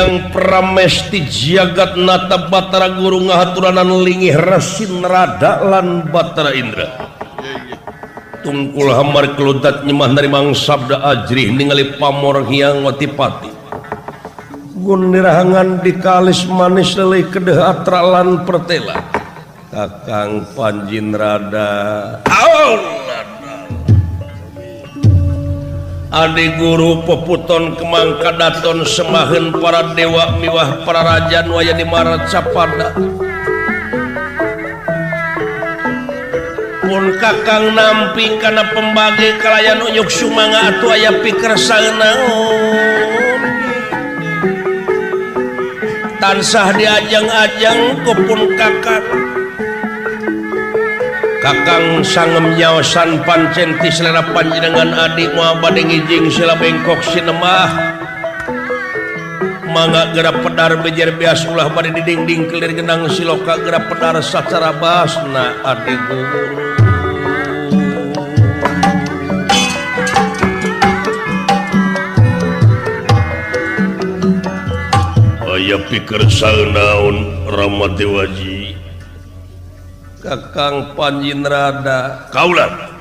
yang pramesti jagat nata Batara Guru ngahaturanan lingih Rasin Rada lan Batara Indra tungkul hamar keludat nyemah narimang sabda ajrih ningali pamor hiang watipati gun nirahangan di kalis manis lelih kedeh atralan pertela Kakang Panjin Rada Adi guru peputon kemangka daton semahen para dewa miwah para raja waya di marat capada pun kakang nampi karena pembagi kalayan uyuk sumanga atu aya pikir saeunaon tansah diajang-ajang kupun kakang sangem nyaosan pancen ti selera panjenengan adik moal bade ngijing sila bengkok sinemah mangga gerap pedar bejer beas ulah bade didingding kelir genang siloka gerap pedar sacara basna adik guru aya pikir saeunaon Ramadewaji Kakang Panjin Rada kaulah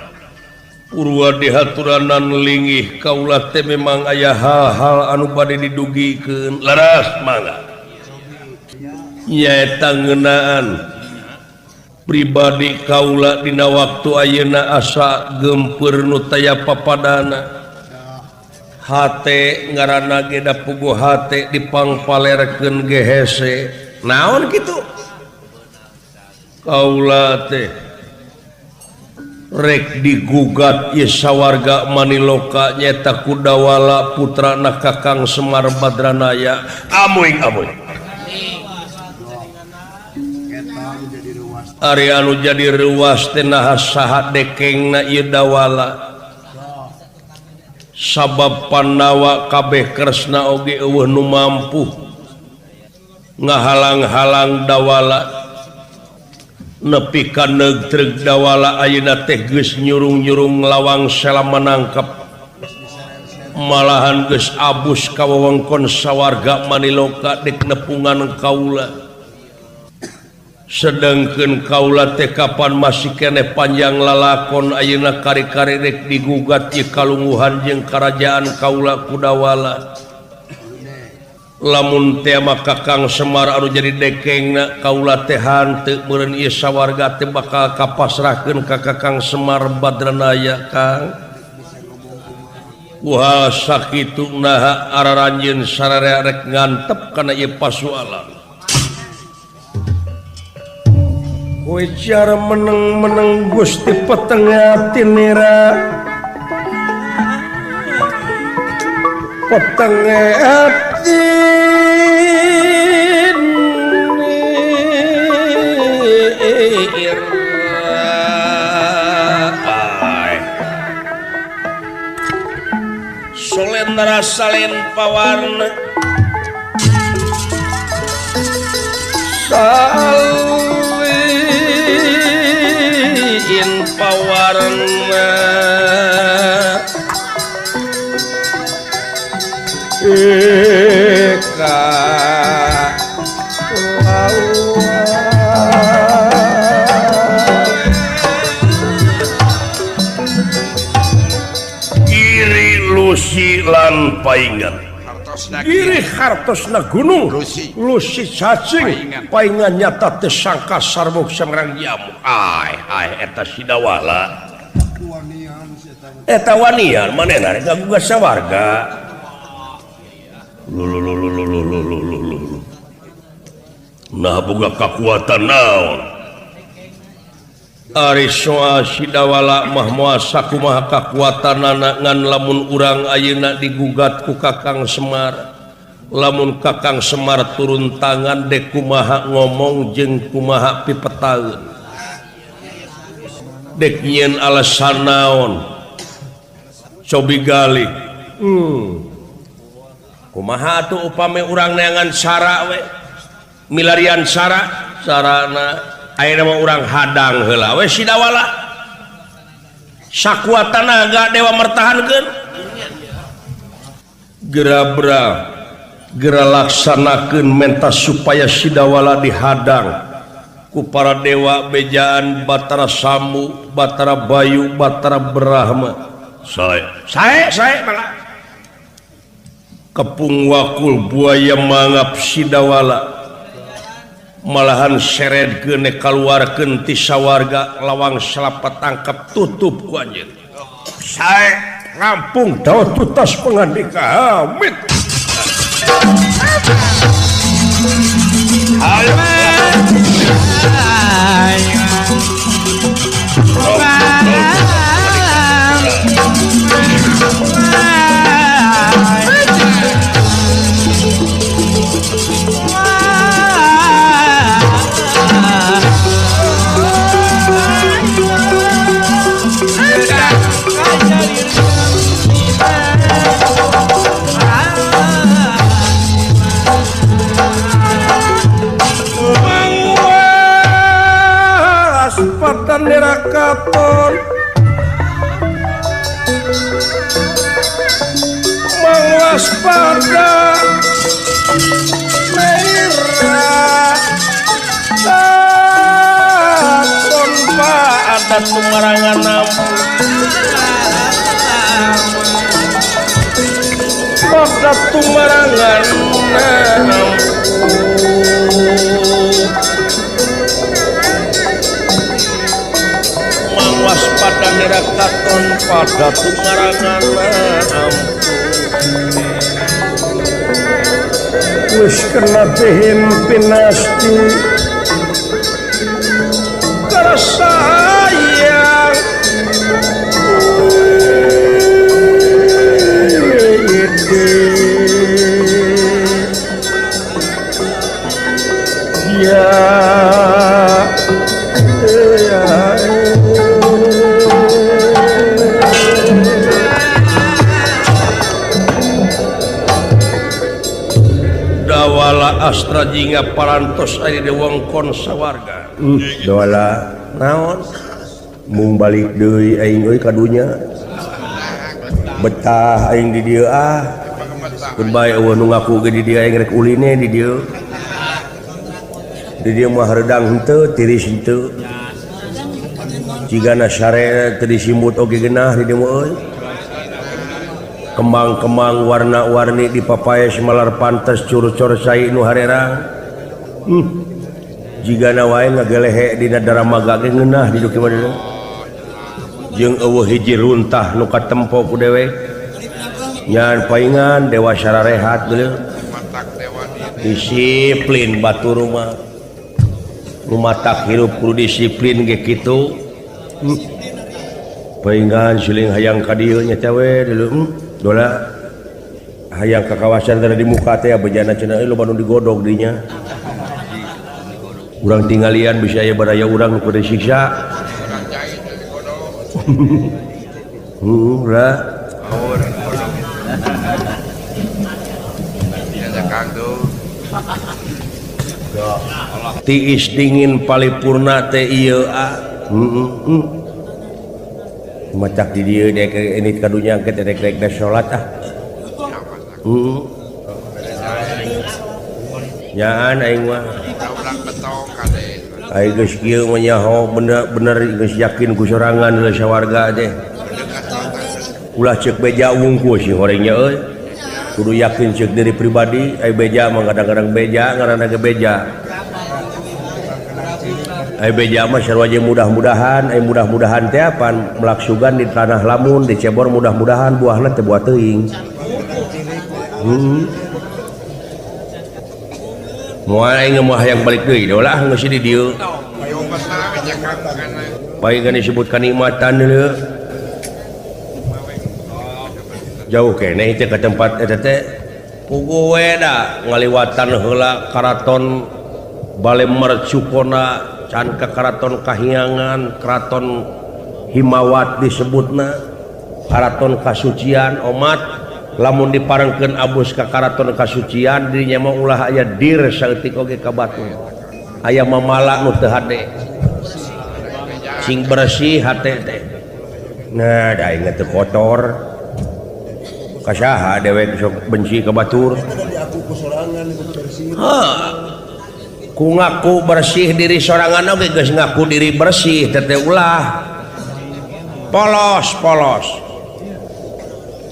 Purwa dihaturanan lingih kaulah teh memang aya hal-hal anu bade didugikeun laras mangga nyaeta ngeunaan pribadi kaulah dina waktu ayeuna asa gempeur nu taya papadana hate ngaranna ge da puguh hate dipangpalerkeun ge hese naon kitu kaula teh rek digugat ieu sawarga Maniloka nyata Kudawala putrana Kakang Semar Badranaya amuing ari anu jadi ruas teh naha saha dekengna ieu Dawala sabab Pandawa kabeh kresna oge eueuh nu mampu ngahalang-halang Dawala nepi ka negdreg Dawala ayeuna teh geus nyurung-nyurung lawang sela manangkep malahan geus abus ka wewengkon sawarga Maniloka dek nepungan kaula sedengkeun kaula teh kapan masih keneh panjang lalakon ayeuna kari-kari rek digugat ieu kalungguhan jeung karajaan kaula Kudawala lamun teh mah Kakang Semar anu jadi dekengna kaula teh hanteu meureun ieu sawarga teh bakal kapasrahkeun ka Kakang Semar Badranaya Kang wah sakitu naha araranjeun sararea rek ngantep kana ieu pasualan kowe cara meneng-meneng Gusti petengatin nira petengatin Solendra salen pawarna salin pawarna eka Lusi lan paingan giri hartosna gunung Lusi cacing paingan nyata teh sangka sarbuk semerang jamu eta si Dawala eta wanian manehna rek gagugas sawarga nah boga kakuatan naon ari soal si Dawala mah moal sakumaha kakuatanana ngan lamun urang ayeuna digugat ku Kakang Semar lamun Kakang Semar turun tangan dek kumaha ngomong jeung kumaha pipetaeun dek nyieun alasan naon cobi gali kumaha atuh upami urang neangan sara we milarian sarana ayeuna mah urang hadang heula we si Dawala sakuat tenaga dewa mertahankeun gerabra gera laksanakeun menta supaya Sidawala dihadang ku para dewa bejaan Batara Samu, Batara Bayu, Batara Brahma. Saya malah kepung wakul buaya mangap Sidawala malahan seredkeun kaluarkeun ti sawarga lawang salapat tangkap tutup ku anjeun. Sae rampung dawa tutas pangandika amit. Nerakaton mawaspada merah takon pada tumarangan pada tumarangan waspada nerakaton pada tumarangan wis kena bihin pinasti tersayang Astra jingga parantos ari di wongkon sawarga. Dawala naon? Mung balik deui aing euy ka dunya. Betah aing di dieu Kun bae eueuh nu ngaku ge di dieu aing rek uline di dieu. Di dieu mah redang henteu, tiris henteu. Jigana sare teu disimut oge geunah di dieu mah euy. Kembang-kembang warna-warni di papaya semalar pantes cur-cur sai nu harerang. Jigana wae ngagelehe dina daramaga ge ngeunah di dieu kieu. Jeung eueuh hiji runtah nu katempo ku dewek. Nyan paingan dewa sararehat geuleuh. Disiplin batur mah. Lumatak hirup kudu disiplin ge kitu. Paingan siling hayang ka dieu nya teh we deuleu. Dola hayang ka kawasan teh di muka teh bejana cenah loba nu digodog dinya. Urang tinggalian bisa aya baraya urang nu kudu disiksa. Ra. Tiis dingin paripurna teh ieu macak di dieu dek ini kadunya angkat rek salat nyaan aing mah aing geus kieu mah nyaho bener geus yakin ku sorangan le sawarga teh ulah ceuk beja wungkul si horengnya euy kudu yakin ceuk diri pribadi ai beja mah kadang-kadang beja ngaranna ge beja ai beja mah sarua je mudah-mudahan ai mudah-mudahan teh apan melaksugan di tanah lamun dicebor mudah-mudahan buahna teh buah teuing. Moal aing mah hayang balik deui ulah geus di dieu. Bae geus disebut kanikmatan deuleu. Jauh keneh teh ka tempat eta teh puguh we da ngaliwatan heula karaton Bale Mercukona can ka karaton Kahyangan, karaton Himawat disebutna karaton kasucian omat lamun diparengkeun abus ka karaton kasucian dirinya mah ulah aya dir saeutik oge ka batu aya mamala nu teu hade sing bersih hate teh nah da inget teu kotor kasaha dewek sok benci ka batur ku ngaku bersih diri sorangan oge geus ngaku diri bersih teh ulah polos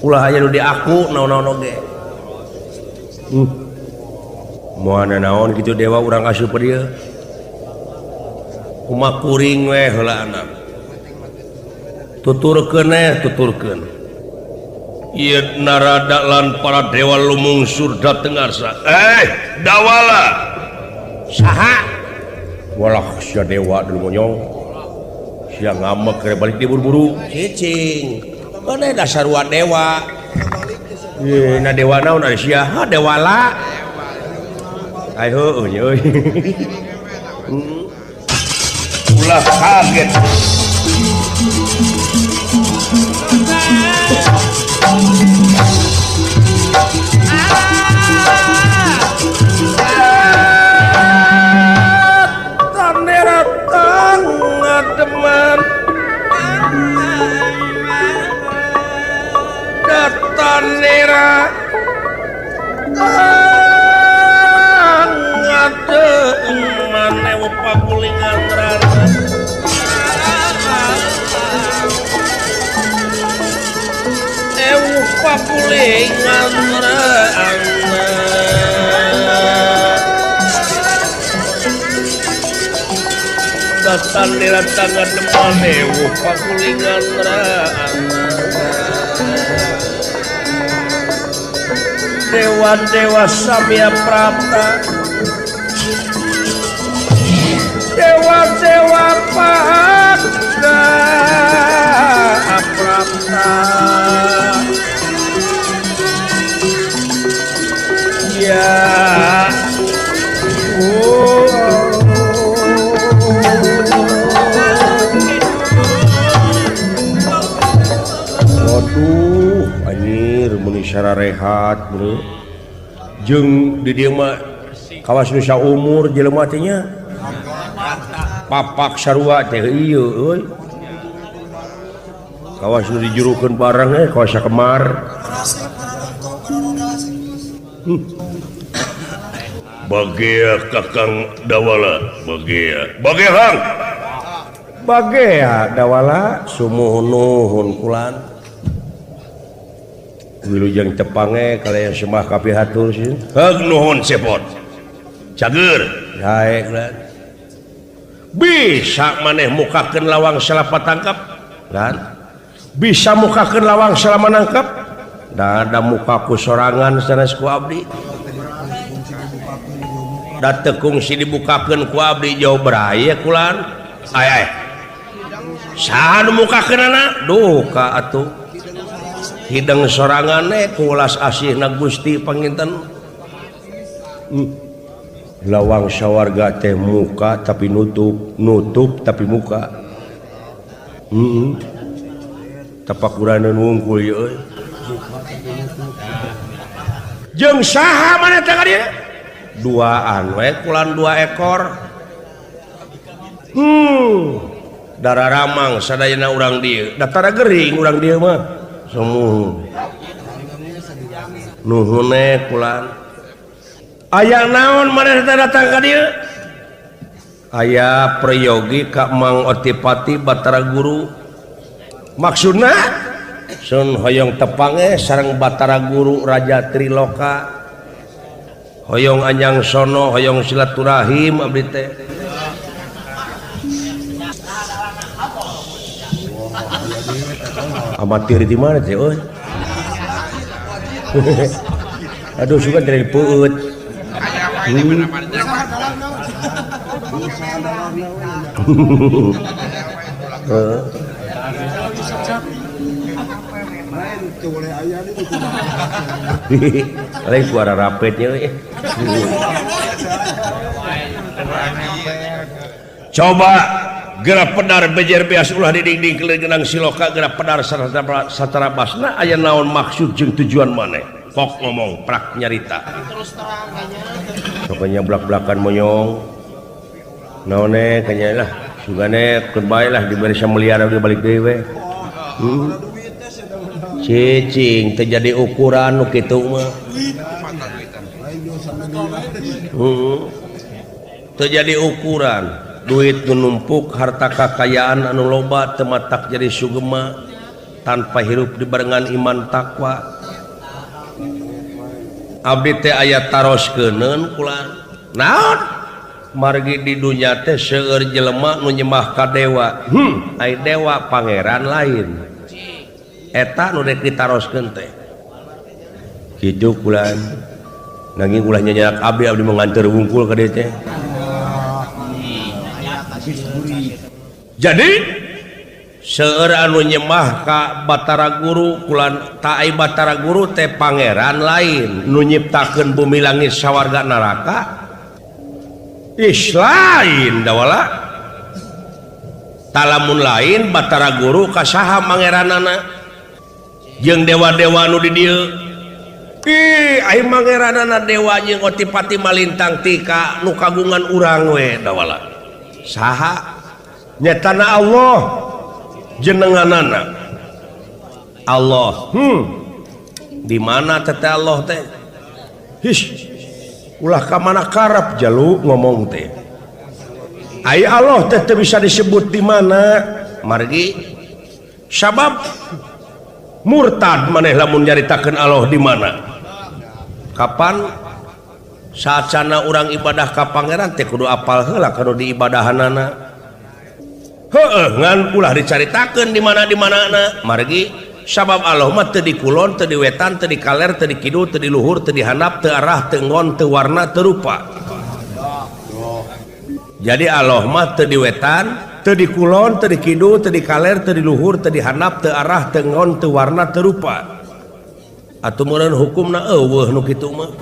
ulah aya nu diaku naon-naon oge moal naon kitu dewa urang asup dieu kumaha kuring we heula anak tuturkeun ieu narada lan para dewa lumungsur dateng arsa dawala saha walah sia dewa dulu monyong sia ngamek kere balik diburu-buru cicing mana dasar wa dewa na dewa naon ari sia ha dewala ayo euy ulah kaget Tanera mane pakulingan rara pakulingan rara tanera tangan mane pakulingan rara dewa-dewa samya prapta dewa-dewa pahagda prapta ya waduh anjir muni syara rehat bro jeung di dieu mah kawas nu saumur jelema teh nya papak sarua teh ieu euy kawas nu dijurukeun barang kawas sakemar bagea kakang dawala bagea hang bagea dawala sumuh nuhun kulan wilujeng tepange kalian semah kapihatur sih heug nuhun sepot cager hae bisa maneh mukakeun lawang salapat tangkap kan bisa mukakeun lawang salama nangkap da ada mukaku sorangan sanes ku abdi da teu kungsi dibukakeun ku abdi jauh beraya kulan aya saha nu mukakeunana duka atuh hidang sorangan kulas asihna Gusti panginten lawang sawarga teh muka tapi nutup tapi muka tapakuraneun wungkul ieu jeung saha maneh teh ka dieu duaan we kulan 2 ekor dararamang sadayana urang dieu datara gering urang dieu mah semu nuhune kulan aya naon maneh datang ka dieu aya prayogi ka Mang Otipati Batara Guru maksudna sun hoyong tepange sareng Batara Guru Raja Triloka hoyong anyang sono hoyong silaturahim abdi teh amatir di mana teh euy aduh suka dari peut lain suara rapetnya coba gerak pedar bejer beas ulah diding-ding kelengenang siloka gerak pedar satara basna aya naon maksud jeung tujuan maneh kok ngomong prak nyarita terus terang pokoknya blak-blakan monyong naone kanya lah sugane keun bae lah diberi sameliar ge balik deui we cicing teu jadi ukuran nu kitu mah terjadi ukuran duit menumpuk harta kekayaan anu loba tematak jadi sugema tanpa hirup dibarengan iman takwa abdi teh aya taroskeun kula naon margi di dunya teh seueur jelema nu nyembah ka dewa ai dewa pangeran lain eta nu rek ditaroskeun teh kitu kula nanging ulah nyanyak abdi mengantar wungkul ka dieu teh jadi seueur anu nyembah ka Batara Guru kula ta ai Batara Guru teh pangeran lain nu nyiptakeun bumi langit sawarga neraka lain dawala talamun lain Batara Guru ka saha mangeranana jeung dewa-dewa nu di dieu ai mangeranana dewa jeung otipati malintang tika nu kagungan urang we dawala saha nyatana Allah jenenganana Allah di mana teh Allah teh ulah ka mana karep jalu ngomong teh ai Allah teh teu bisa disebut di mana margi sabab murtad maneh lamun nyaritakeun Allah di mana kapan saat sana urang ibadah ka pangeran teh kudu apal heula kana di ibadahanana ngan ulah dicaritakeun di mana-na margi sabab Allah mah teu di kulon teu di wetan teu di kaler teu di kidul teu di luhur teu di handap teu arah teu ngon teu warna teu rupa jadi Allah mah teu di wetan teu di kulon teu di kidul teu di kaler teu di luhur teu di handap teu arah teu ngon teu warna teu rupa atuh meureun hukumna eueuh nu kitu mah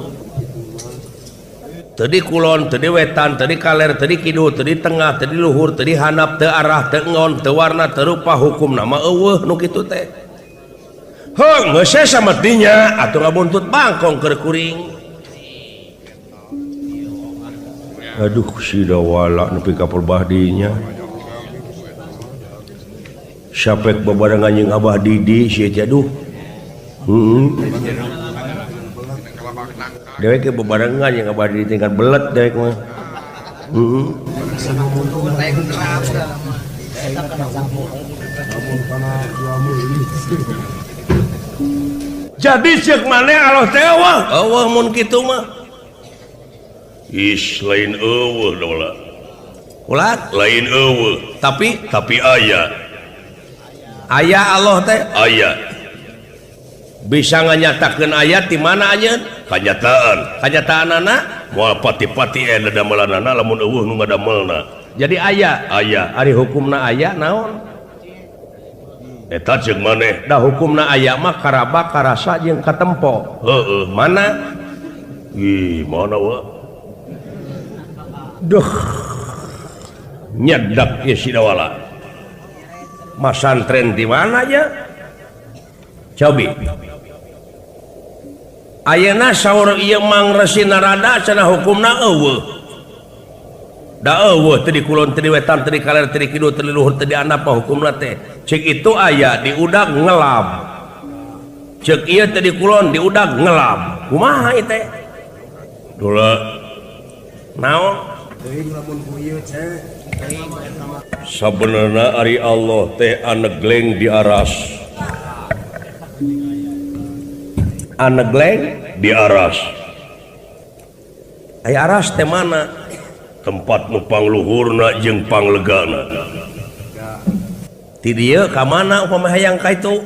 tadi kulon, tadi wetan, tadi kaler, tadi kidul, tadi tengah, tadi luhur, tadi handap, teu arah, teu ngon, teu warna, teu rupa hukum nama eueuh nu kitu teh. Heuh, geus sama dinya atuh ngabuntut bangkong keur kuring. Aduh si dawala nepi ka perbah dinya. Sapek babarengan jeung Abah Didi si eta duh. Dewek ke bebarengan yang abah ditinggal belet dewek mah. Jadi cek mana Allah teh eueuh mun kitu mah. Lain eueuh dola. Ulat lain eueuh, tapi aya. Aya Allah teh aya. Bisa nganyatakeun ayat di mana anjeun? Kanyataanana moal pati-pati damelanana lamun eueuh nu ngadamelna. Jadi aya ari hukumna aya naon? Eta jeung maneh da hukumna aya mah karaba karasa jeung katempo. Heueuh, mana? Mana wa? Duh. Nyedak ieu si dawala. Masantren di mana ya? Cobi. Ayeuna saur ieu Mang Resi Narada cenah hukumna eueuh. Da eueuh teu di kulon teu di wetan teu di kaler teu di kidul teu di luhur teu di handap hukumna teh. Ceuk itu aya di udag ngelam. Ceuk ieu teu di kulon di udag ngelam. Kumaha ieu teh? Dula naon? Teuing lamun ku ieu teh. Sabenerna ari Allah teh anegleng di aras. Anegleng di aras. Aya aras teh mana? Tempat nu pangluhurna jeung panglegana. Ti dieu ka mana upama hayang ka itu?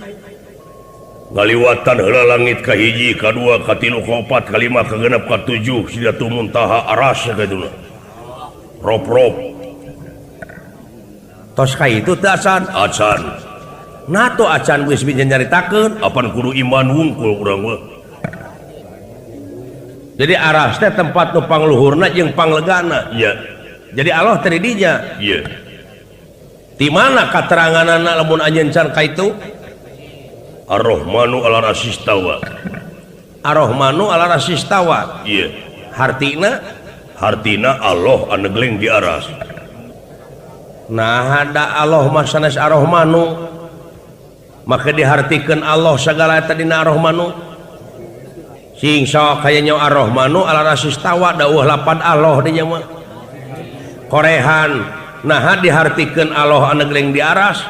Ngaliwatan heula langit ka hiji, ka dua, ka tilu, ka opat, ka lima, ka genep, ka tujuh, Sidratul Muntaha aras kaduna. Rop-rop. Tos ka itu teh acan? Acan. Nah tuh acan geus bisa nyaritakeun apan kudu iman wungkul urang mah. Jadi aras teh tempat nu pangluhurna jeung panglegana. Iya. Jadi Allah teh di dinya. Iya. Di mana kateranganana lamun anjeun can ka itu? Ar-Rahmanu 'ala rasistawa. Ar-Rahmanu 'ala rasistawa. Iya. Hartina Allah anegleng di aras. Nah ada Allah mah sanes Ar-Rahmanu. Maka dihartikeun Allah sagala eta dina Ar-Rahmanu. sing sok kayaknya ar-Rahmanu ala rasistawa dawuh lapan Allah dinya mah korehan nah dihartikeun Allah anu geleng di aras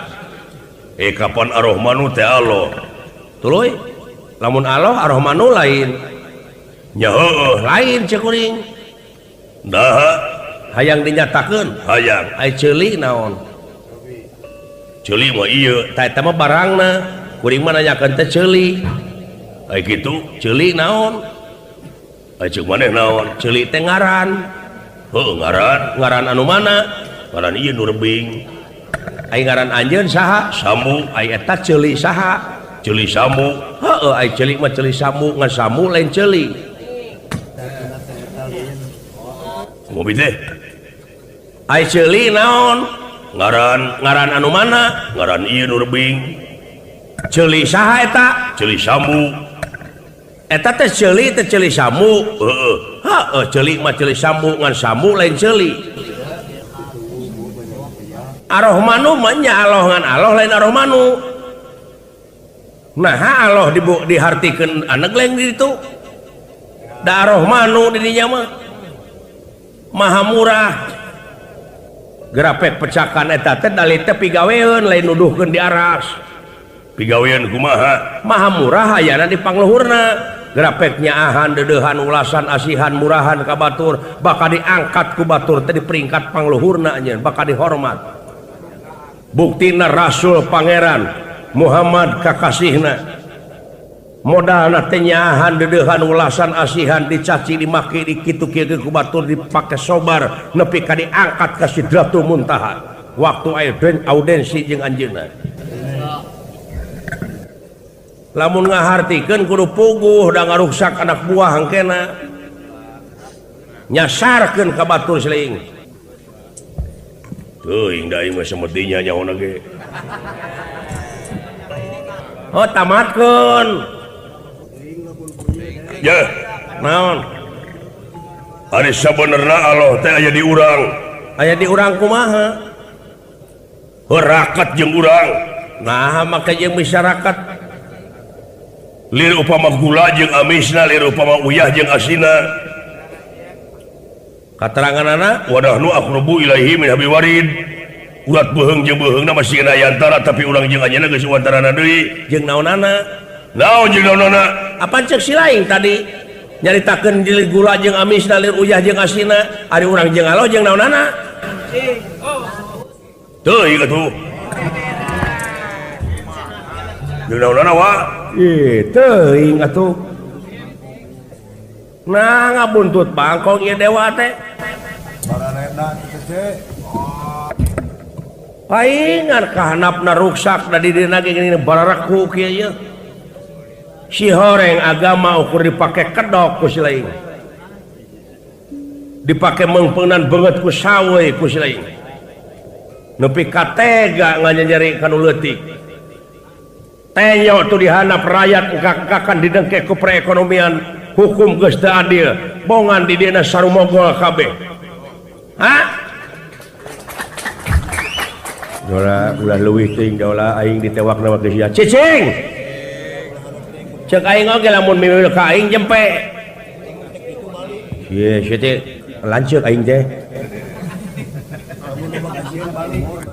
kapan ar-Rahmanu teh Allah tuluy lamun Allah ar-Rahmanu lain nya heueuh lain cek kuring dah hayang dinyatakeun hayang ai ceuli naon ceuli mah ieu eta mah barangna kuring mah nanyakeun teh ceuli ai kitu ceuli naon ai ceuk maneh naon ceuli teh ngaran heuh ngaran anu mana ngaran ieu nu rebing ai ngaran anjeun saha Samu ai eta ceuli saha ceuli Samu heuh ai ceuli mah ceuli Samu ngan Samu lain ceuli ngopi teh ai ceuli naon ngaran anu mana ngaran ieu nu rebing ceuli saha eta ceuli Samu eta teh ceuli Samu heueuh ceuli mah ceuli Samu ngan Samu lain ceuli ar-Rahmanu mah nya Allah ngan Allah lain ar-Rahmanu nah Allah dihartikeun anak lain di ditu da ar-Rahmanu di dinya mah maha murah grapek pecakan eta teh dalih teh pigaweun lain nuduhkeun di aras pigaweun kumaha maha murah ayana di pangluhurna grapek nyaahan dedeuhan ulasan asihan murahan ka batur bakal diangkat ku batur teh di peringkat pangluhurna anjeun bakal dihormat buktina Rasul Pangeran Muhammad kakasihna modalna teh nyaahan dedeuhan ulasan asihan dicaci dimaki dikitu-kitu ku batur dipake sobar nepi ka diangkat ka Sidratul Muntaha waktu audensi jeung anjeunna lamun ngahartikeun kudu puguh da ngaruksak anak buah hangkena nyasarkeun ka batur seleing teuing da ieu mah semedinya nyaona ge oh tamatkeun ya naon ari sabenerna Allah teh aya di urang kumaha rakat jeung urang nah make jeung masyarakat lir upama gula jeung amisna lir upama uyah jeung asina kateranganana wadahnu aqrabu ilaihi min habi warid urat beuheung jeung beuheungna masih aya antara tapi urang jeung anjeunna geus wantarana deui jeung naonana naon jeung naonana apa cek si lain tadi nyaritakeun di gula jeung amisna lir uyah jeung asina ari urang jeung Allah jeung naonana teuing atuh jeung naonana wa teuing atuh nah ngabuntut bangkong ieu dewa teh baraneda teh paingan kahanapna ruksak da di dina ge bararaku kieu si horeng agama ukur dipake kedok ku si lain dipake mengpengan banget ku sawe ku si lain nepi katega nganyari kanu leutik tenyo tu dihanap rakyat kakan didengke ku perekonomian hukum geus teu adil bongan di dieu sarumogol kabeh ulah leuwih teuing ulah aing ditewakna geus sia cicing cek aing oge lamun mimil ka aing jempe ieu teh lanceuk aing teh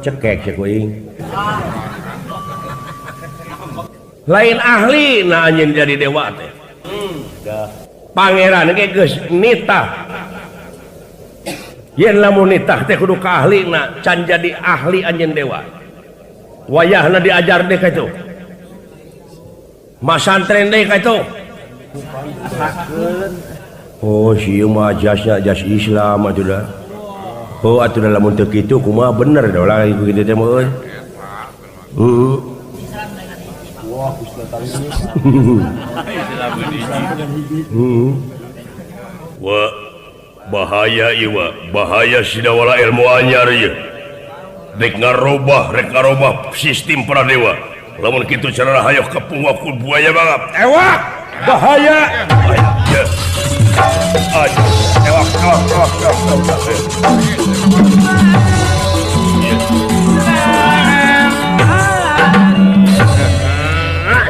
cekek cek aing lain ahli na anjeun jadi dewa teh pangeran ge geus nitah yen lamun nitah teh kudu ka ahlina can jadi ahli anjeun dewa wayahna diajar deh ka itu masantren deh ka itu oh sieu mah jasnya jas Islam atuh da oh atuh da lamun teu kitu kumaha bener da ulah ieu kitu teh mah euy wah wah bahaya ieu bahaya sidawala ilmu anyar ieu rek ngarobah sistem para dewa lamun kitu cara hayo kepungwa ku buaya banget ewak bahaya ya aduh ewak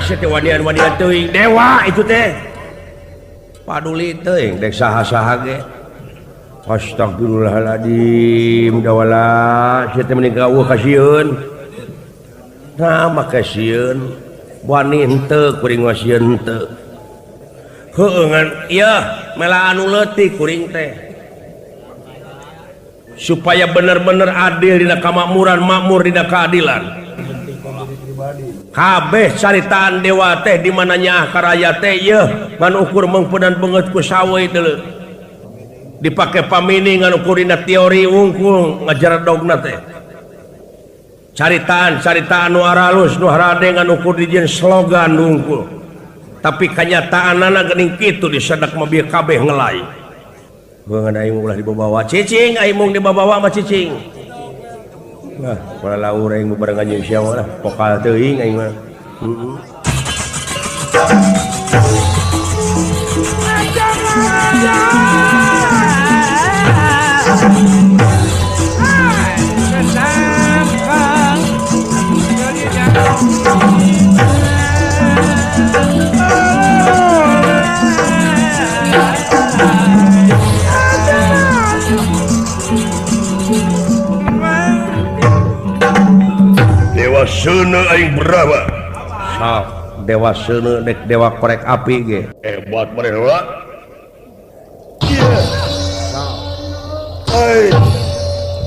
sete wadian teuing dewa itu teh paduli teuing dek saha-saha ge. Astagfirullahaladzim dawala sieu teh mending gaweuh kasieun. Nah makasieun wani henteu kuring wasieun henteu. Heueuh ngan ieu mela anu leutik kuring teh. Supaya bener-bener adil dina kamakmuran makmur dina keadilan. Kabeh caritaan dewa teh di mana nya karaya teh yeuh ngan ukur mengpedan beungeut ku sawe teu dipake pamini ngan ukur dina teori wungkul ngajar dogna teh caritaan nu aralus nu harade ngan ukur dijieun slogan wungkul tapi kanyataanna geuning kitu disedak mah bieu kabeh ngelai beungeun aing ulah dibawa cicing aing mung dibawa mah cicing. Nah, pala urang bebarengan jeung sia mah pokal teuing aing mah. Dewa seuneu aing berawa. Sok dewa seuneu dek dewa korek api ge. Hebat maneh heula. Ieu. Ai.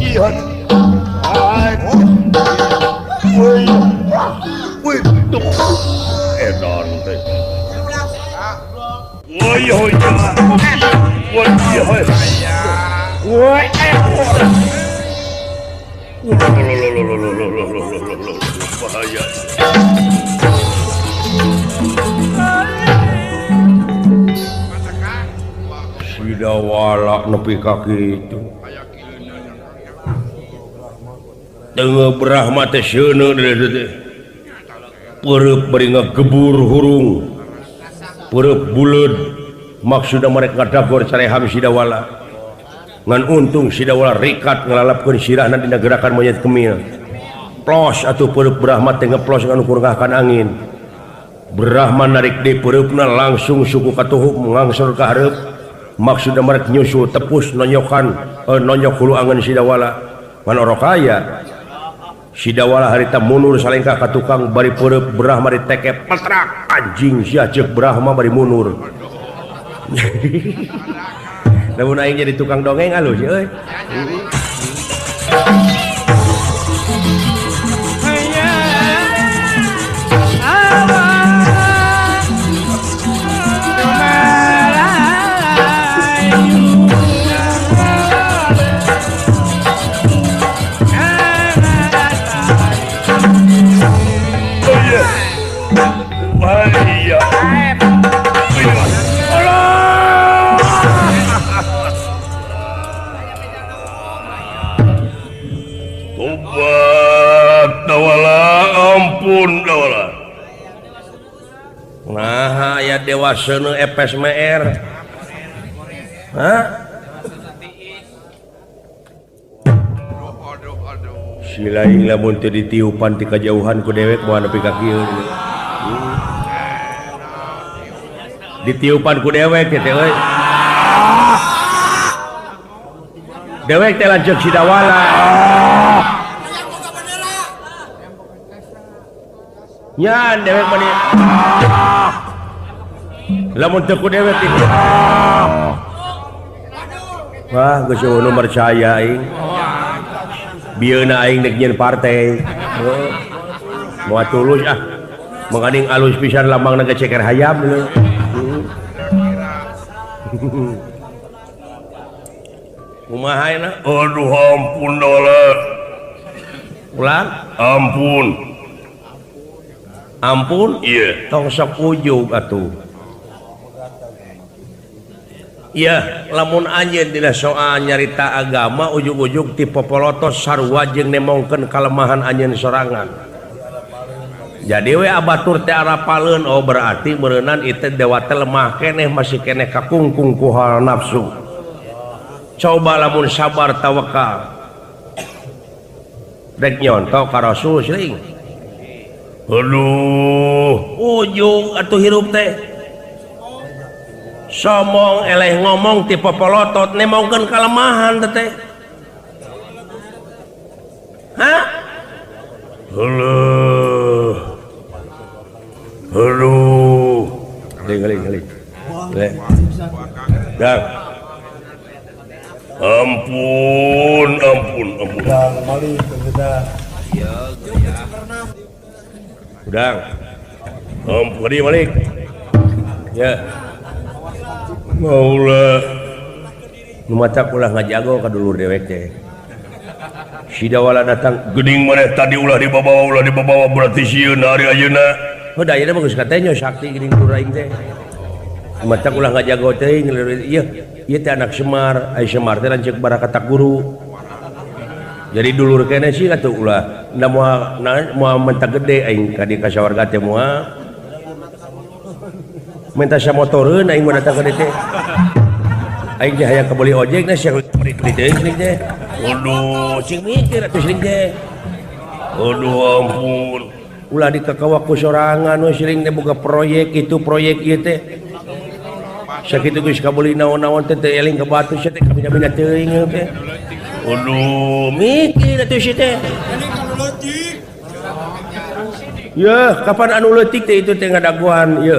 Ihan. Ai. Woi. Woi, tuh. Edan teh. Woi, hoi. Woi, hoi. Woi, bahaya. Sidawala nepi ka kitu. Teu Brahma teh seuneu teh. Peureub bari ngagebur hurung. Peureub buleud maksudna mereka ngadagor careham Sidawala. Ngan untung Sidawala rikat ngalalapkeun sirahna dina gerakan monyet kemil. Plos atuh peureub Brahma teh ngeplos ngan ukur ngahkan angin. Brahma narik deui peureupna langsung suku katuhup ngangsor ka hareup. Maksudna merek nyusul tepus nonyok hulu angeun Sidawala. Ngan orokaya Sidawala harita mundur salengkah ka tukang bari peureub Brahma diteke patrak anjing sia ceuk Brahma bari mundur. Namun aing jadi tukang dongeng alus euy. Ampun dawala. Nah, aya dewa seuneu epes meer. Hah? Silaing lamun teu ditiupan ti kajauhan ku dewek moal nepi ka kieu. Ditiupan ku dewek teh euy. Dewek teh lanceuk Sidawala. Ya dewek mani lamun teu ku dewek itu wah geus nu percaya aing bieuna aing dek nyeun partai moal tulus mengading alus pisan lambangna ge ceker hayam kumaha ayeuna aduh ampun dola ulang ampun iya tong sok ujug atuh iya lamun anjeun dina soal nyarita agama ujug-ujug ti popolotos sarua jeung nemongkeun kalemahan anjeun sorangan jadi we abatur teh arapaleun oh berarti beureunan ieu dewa teh lemah keneh masih keneh kakungkung ku hal nafsu coba lamun sabar tawakal rek nyontok ka Rasul seuing. Aduh, ujung atuh hirup teh. somong eleh ngomong tipe polotot nemongkeun kelemahan teh. Hah? Halo. Kali. Dah. Ampun. Udah. Ampun balik. Ya. Maulah. Nu macak ulah ngajago ka dulur dewek teh. Si Dawala datang geuning maneh tadi ulah dibawa berarti sieun hari ayeuna. Heuh ayeuna bagus katanya sakti geuning dulur aing teh. Macak ulah ngajago teh ieu teh anak Semar, ai Semar teh lanceuk barakatak guru. Jadi dulur kene sih atuh ulah da moal mentak gede aing ka di kasawarga teh moal minta samotoreun aing mah datang ka dieu teh. Aing teh hayang kabeli ojek na sia beli teh sing teh. Waduh, cing mikir atuh sing teh. Waduh ampun. Ulah dikakawa ku sorangan we sering teh boga proyek itu proyek ieu teh. Sakitu geus kabeli naon-naon teh eling ka batu sia teh kabina-bina teuing teh. Waduh, mikir atuh sia teh. Ya, kapan anu leutik teh itu teh ngadaguan ieu.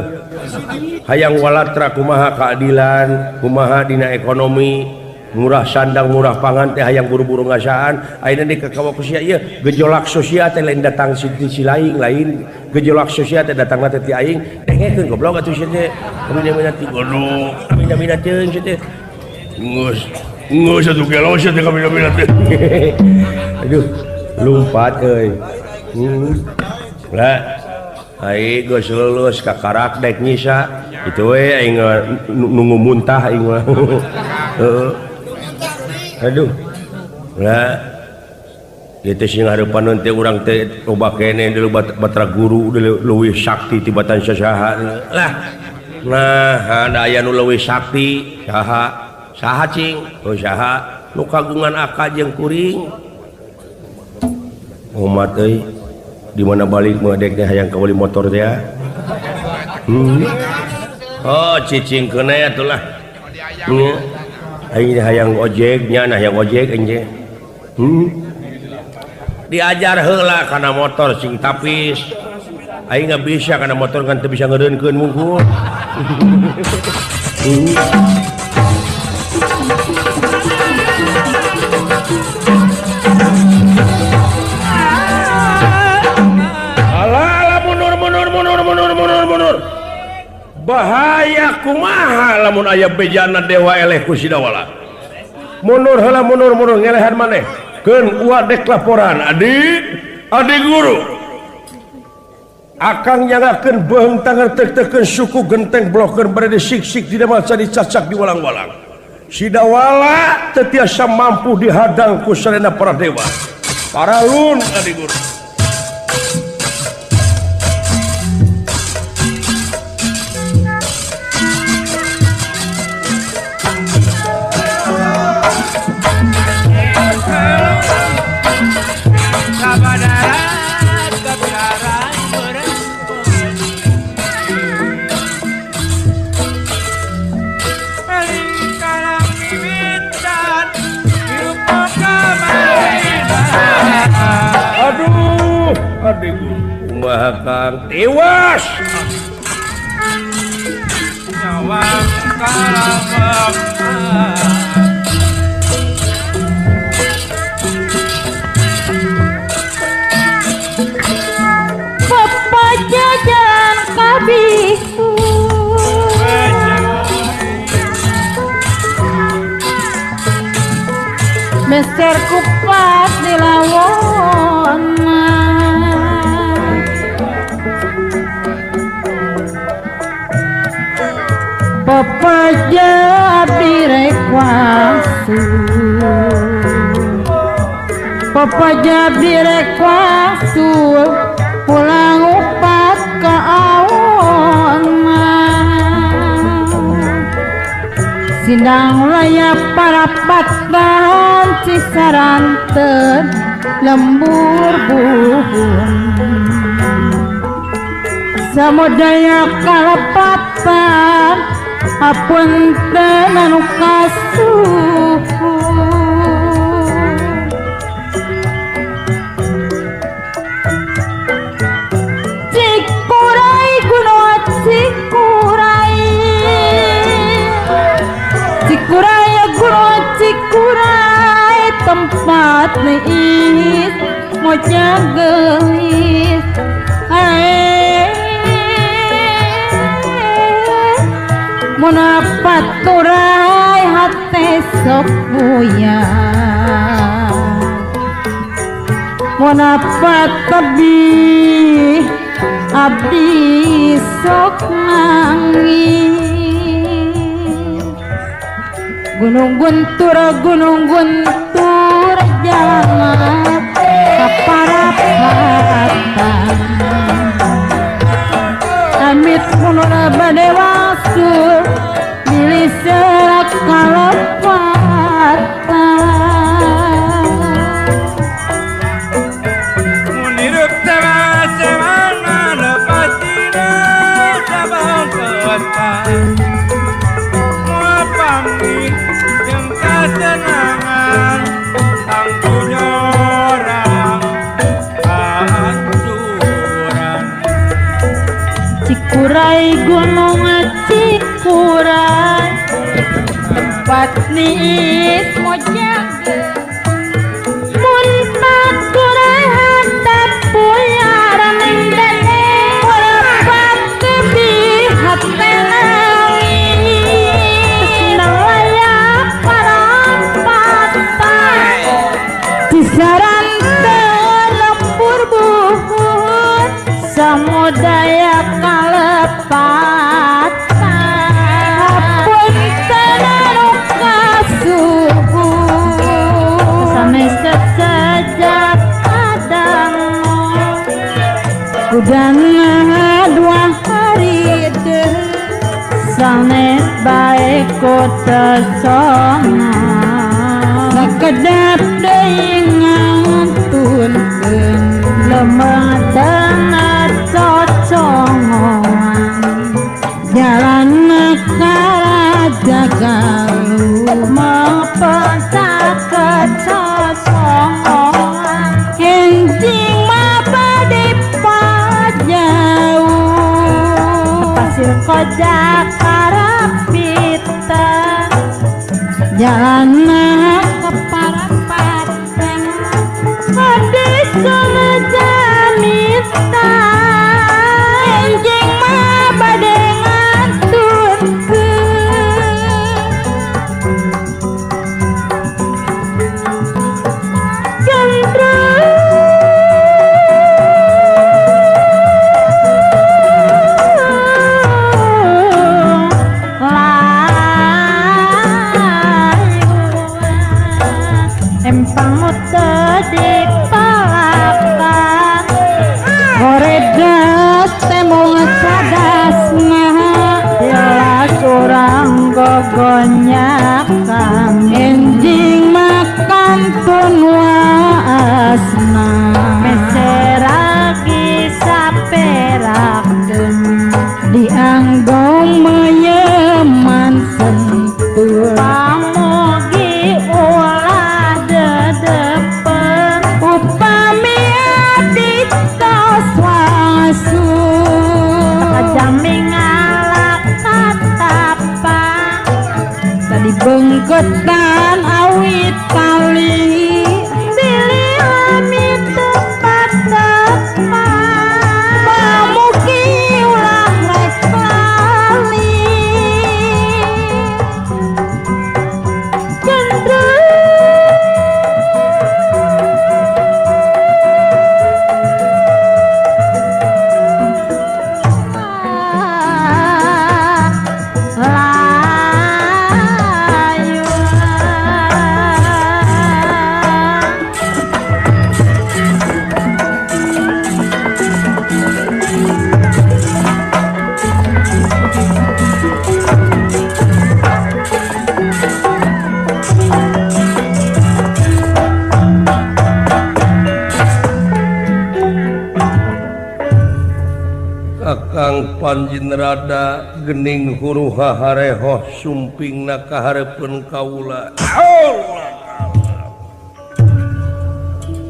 Hayang walatra kumaha keadilan, kumaha dina ekonomi, murah sandang murah pangan teh hayang buru-buru ngasaan. Ayeuna dikakawa ku sia ieu gejolak sosial teh lain datang si lain gejolak sosial teh datang teh ti aing dengekeun goblok atuh sia teh. Kabina-bina teh waduh, kabina-bina teuing sia teh. Geus atuh gelo sia teh kabina-bina teh. Aduh, lumpat euy. Lah ai geus lulus ka karak dek nyisa itu we aing nunggu muntah aing mah. Heeh. Aduh. Lah itu sing hareupan teh urang teh loba kene deuleu batra guru leuwih sakti tibatan saha. Lah. Nah, ada aya nu leuwih sakti saha cing? Oh saha nu kagungan aka jeung kuring. Umat euy di mana balik medek teh hayang kabeli motor teh. Oh cicing kena atulah. Aing hayang ojek nya nah hayang ojek aing teh. Diajar heula kana motor sing tapis. Aing enggak bisa kana motor kan teu bisa ngeureunkeun mungkul. Mundur. Bahaya kumaha lamun aya bejana dewa eleh ku si Dawala. Mundur heula mundur ngelehan maneh. Keun ulah dek laporan adi guru. Akang nyangakeun beung tangan tek-tekeun suku genteng blokkeun bade sik-sik di maca dicacak di walang-walang. Si Dawala teu tiasa mampu dihadang ku sarena para dewa. Paralun adi guru. Adikku kumaha kang tewas nyawa kalamang pepajajan kabiku meser kupat dilawon pepaja birekwasu pulang upat ke awon sindang layap para patan cisaranten lembur buhun samudaya kalepatan Apunten anu kasuhu Cikuray gunung Cikuray Cikuray gunung Cikuray tempat neis moja gelis Muna paturay hate sok buyar Muna patabi abdi sok nangis Gunung Guntur jangan kaparapatan Amit pununa bade wasur Bilih serak kalepatan Munirup sama-sama lepas tidak sabang kekuatan Muapangi yang kesenangan Tangguh orang kehancuran Cikuray gunung Cikuray tempat niis moja mun paturay handap puyaran dene walapat kebi hate nangis nalaya parampatan kisaran lembur buhut samudaya kalepatan apunten anu kasuhu sanes sejak kadang udang dua hari deh sanes baik kota sona sakedap deui ngantunkeun lemah tengah cocongan jalan karaja galuh mapenta kecosongan enjing mabade pajauh pasir koja karapita jalan keparapatan ade jamita enjing mabade empang muter di palakan horedas temung sadasna jelas urang gogonyakan enjing makan tun waasna meseragi saperakeun dianggong menyeman sentul pamugi ulah dedepen upami abdi tos wasu kajami ngalak katapa tadi bengketan awit kali pilih amit tepat tepat pamugi ulah rek kali Kakang Panjinrada gening huruha harehoh sumpingna kaharepeun kaula.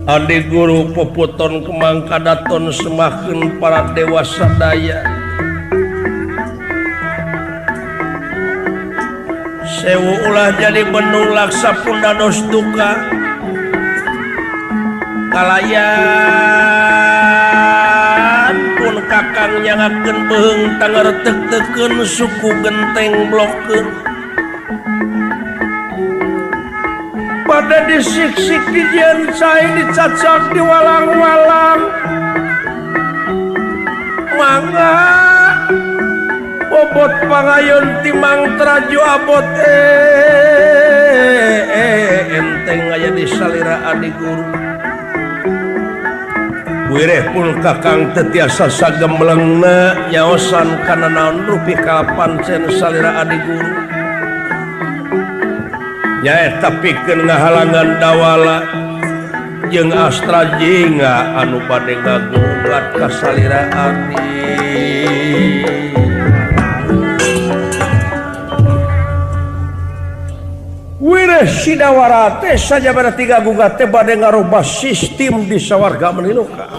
Adi guru peputon kemang kadaton semakeun para dewa sadaya. Sewu ulah jadi benung laksa pundados duka. Kalayan pun kakang nyangakeun beung tangaretek-tekeun suku genteng blokkeun. Pada disik-sik dijen cai dicacak diwalang-walang. Mangga bobot pangayun timang traju abot enteng aya di salira adi guru. Wireh pun kakang tetiasa sagemlengna nyaosan kana naon rupi kalapancen salira adi guru. Nyaeta pikeun ngahalangan dawala jeung astra jingga anu bade ngagugat ka salira adi. Wireh sidawara teh sajabana tiga gugat teh bade ngarubah sistem di sawarga meniluka.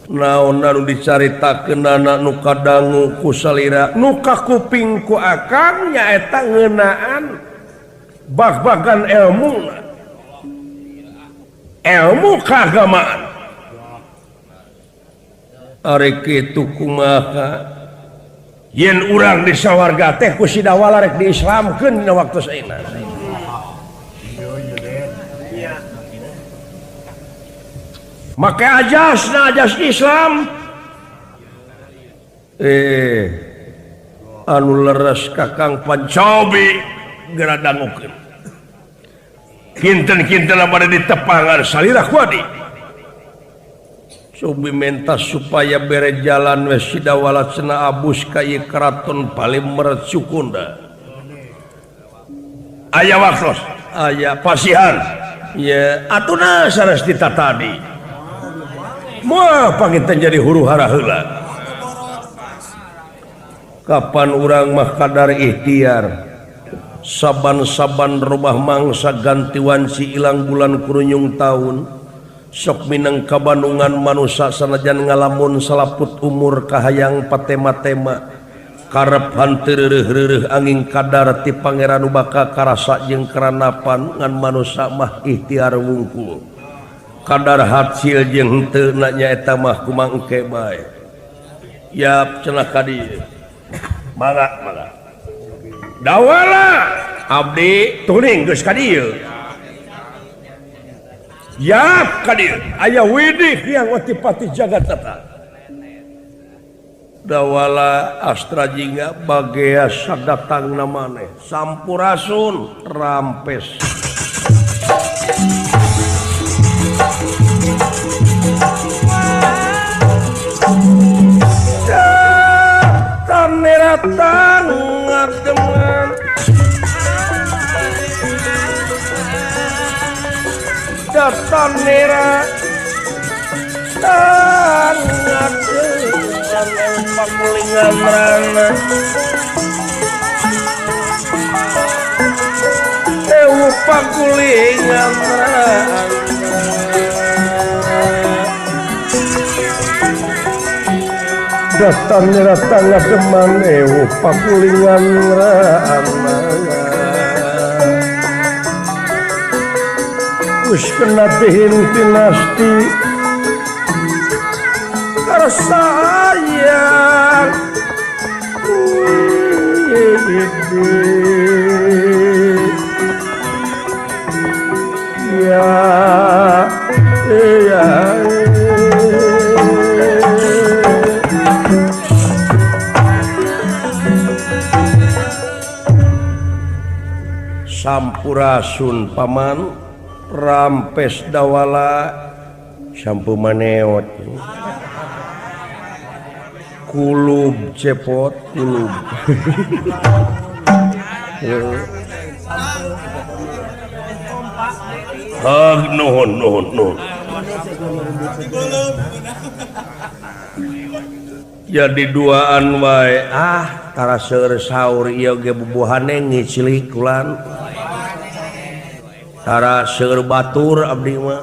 Naon anu dicaritakeun anak nu kadangu ku salira nu kakuping ku akang nyaeta ngeunaan bag-bagan ilmu keagamaan. Ari kitu kumaha yen urang di sawarga teh ku sidawala rek diislamkeun dina waktu saena. Make ajasna ajas Islam anu leres kakang Pancobi geura dangukeun. Kinten-kinten pada ditepangan salira kuadi. Cobi minta supaya bere jalan we sidawala cenah abus ka ieu karaton Palimeret Sukunda. Aya waktos, aya pasihan. Ya, atuna sanes ditatadi. Moal panginten jadi huru-hara heula. Kapan urang mah kadar ikhtiar. Saban-saban rumah mangsa ganti wanci ilang bulan kurunyung taun. Sok mineng kabandungan manusia sanajan ngalamun salaput umur kahayang patema-tema karep hanteureureuh angin kadar ti pangeran baka karasa jeung karanapan ngan manusia mah ikhtiar wungkul kadar hasil jeung henteu nyaeta mah kumaha engke bae. Yap cenah ka dieu mangga dawala abdi tuning geus ka dieu. Yap kadir aya widih yang watipati jagatata. Dawala astra jingga bagea sadatangna maneh sampurasun rampes. Taneratang ngademan datan nera tangan pakulingan rana ewu pakulingan rana datan nera tangan deman ewu pakulingan rana Wis kena dihin dinasti karsayang ya sampurasun paman rampes dawala sampu maneot kulub cepot kulub nuhun. Jadi duaan wae tara seueur saur ieu ge bubuhane ngicilik kulan tara seueur batur abdi mah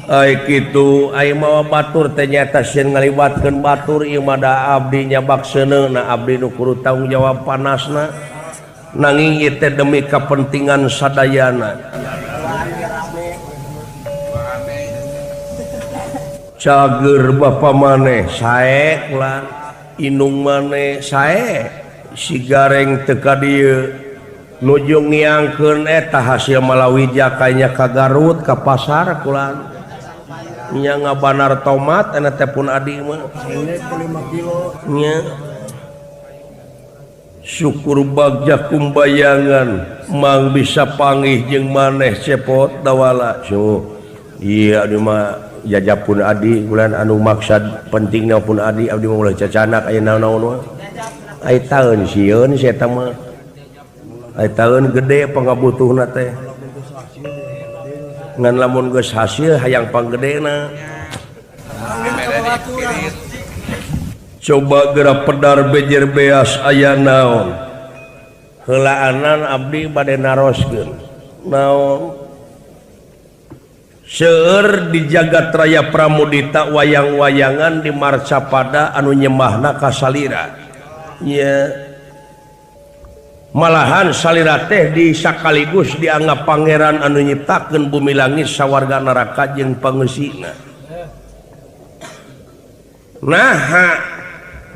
ai kitu ai mawa batur teh nyaeta sieun ngaliwatkeun batur ieu mah da abdi nyabak seuneuna abdi nu kudu tanggung jawab panasna nanging ieu teh demi kepentingan sadayana. Cager bapa maneh sae kulan inung maneh sae si gareng teu ka dieu nuju ngiangkeun eta hasil malawija kanya ka Garut ka pasar kulan nya ngabanar tomat eta teh pun adi mah nya syukur bagja kumbayangan mang bisa panggih jeung maneh cepot dawala iya di mah jajapun adi bulan anu maksud pentingna pun adi abdi mah ulah cacanak aya naon-naon aya taeun sieun si eta mah aya taeun gede pangabutuhna teh ngan lamun geus hasil hayang panggedena coba geura pedar bejer beas aya naon heulaanan abdi bade naroskeun naon seueur di jagat raya Pramudita wayang-wayangan di Marcapada anu nyembahna ka salira nya malahan salira teh di sakaligus dianggap pangeran anu nyiptakeun bumi langit sawarga neraka jeung pangeusina nah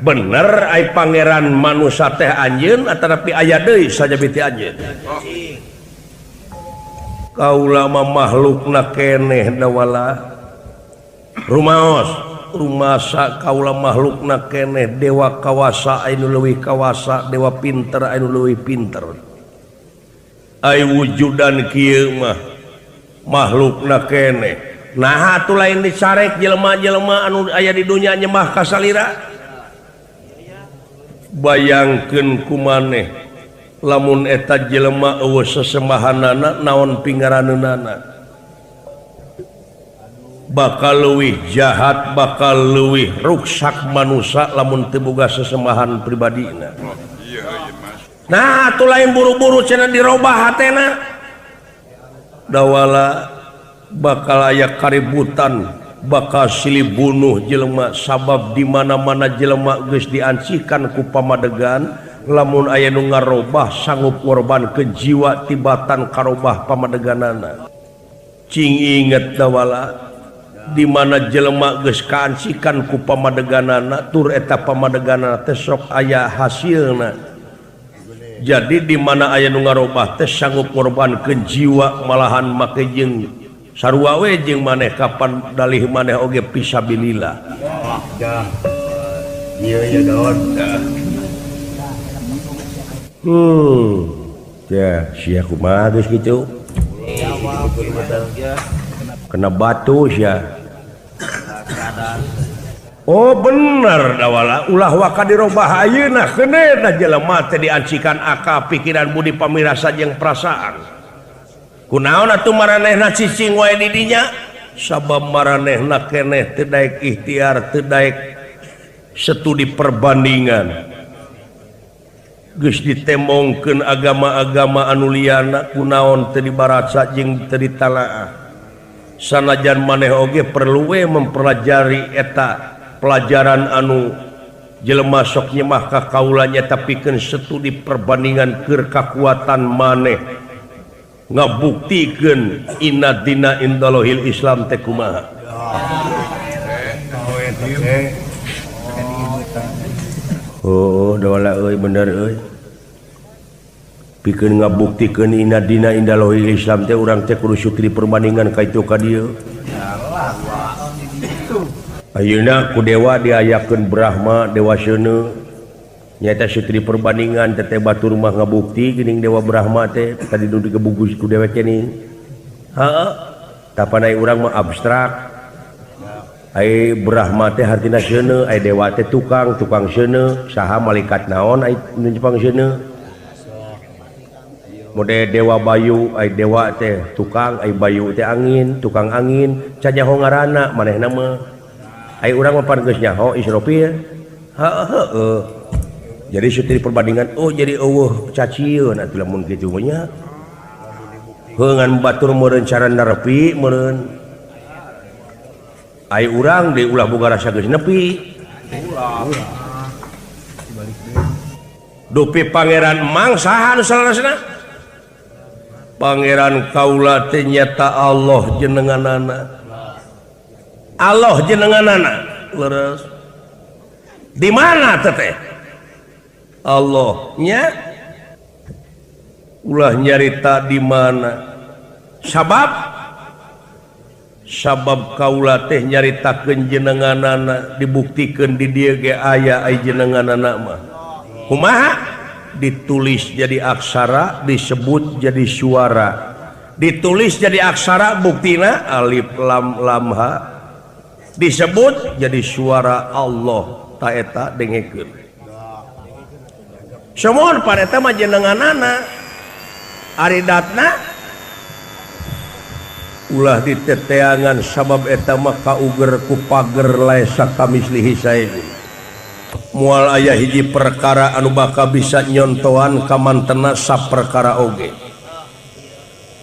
bener ai pangeran manusia teh anjeun tetapi aya deui sajabiti anjeun kaula mah makhlukna keneh dawala rumaos rumasa kaula makhlukna keneh dewa kawasa anu leuwih kawasa dewa pinter anu leuwih pinter ai wujudan kieu mah makhlukna keneh nah atuh lain dicarek jelema-jelema anu aya di dunya nyembah ka salira bayangkeun kumaneh lamun eta jelema eueuh sesembahanana naon pingaraneunana bakal leuwih jahat bakal leuwih ruksak manusia lamun teu boga sesembahan pribadina nah atuh lain buru-buru cenah dirobah hatena dawala bakal aya kaributan bakal silih bunuh jelema sabab di mana-mana jelema geus diancikan ku pamadegan lamun aya nu ngarobah sanggup korban ke jiwa tibatan karobah pamadeganana cing inget dawala di mana jelema geus kaancikan ku pamadeganana tur eta pamadeganana teh sok aya hasilna jadi di mana aya nu ngarobah teh sanggup korban ke jiwa malahan make jeung sarua we jeung maneh kapan dalih maneh oge fisabilillah ieu ya daun ya sia kumaha geus kitu kena batu sia oh bener dawala ulah waka dirobah ayeuna keuneuh jelema teh diancikan akal pikiran budi pamirasa jeung perasaan kunaon atuh maranehna cicing wae di dinya sabab maranehna keneh teu daek ikhtiar teu daek studi perbandingan geus ditemongkeun agama-agama anu liana kunaon teu dibaraca jeung teu ditalaah sanajan maneh oge perlu we mempelajari eta pelajaran anu jelema sok nyemah ka kaula nyaeta pikeun studi perbandingan keur kakuatan maneh ngabuktikeun inna dina indallahil Islam teh kumaha oh dawala euy bener euy pikeun ngabuktikeun inna dina indallahil Islam teh urang teh kudu sutri perbandingan ka itu ka dieu ayeuna ku dewa diayakeun Brahma dewa seuneu nyaeta sutri perbandingan teh batur mah ngabukti geuning dewa Brahma teh tadi nu digebugus ku dewa cenah heeh tapanai urang mah abstrak ai Brahma teh hartina seuneu ai dewa teh tukang seuneu saha malaikat naon ai nu Jepang seuneu mode dewa bayu ay dewa teh tukang ay bayu teh angin tukang angin cajaho ngaranna manehna mah ay urang mah pan geus nyaho Israfil heueuh jadi seperti perbandingan oh jadi eueuh cacieun atuh lamun kitu nya heungan batur meureun cara nepi meureun ay urang di ulah boga rasa geus nepi dupi pangeran mang saha anu salasna Pangeran kaula teh nyata Allah jenenganana. Allah jenenganana. Leres. Di mana teh? Allah nya. Ulah nyarita di mana? Sabab kaula teh nyaritakeun jenenganana dibuktikeun di dieu ge aya ai jenenganana mah. Kumaha? Ditulis jadi aksara, disebut jadi suara. Ditulis jadi aksara, buktina alif lam lam ha. Disebut jadi suara Allah. Ta eta dengekeun. Samoan pareta mah jenenganana aridatna ulah diteteangan sabab eta mah kauger ku pager laesa kamislihi saeun. Mual aya hiji perkara anu bakal bisa nyontoan ka mantena saperkara oge.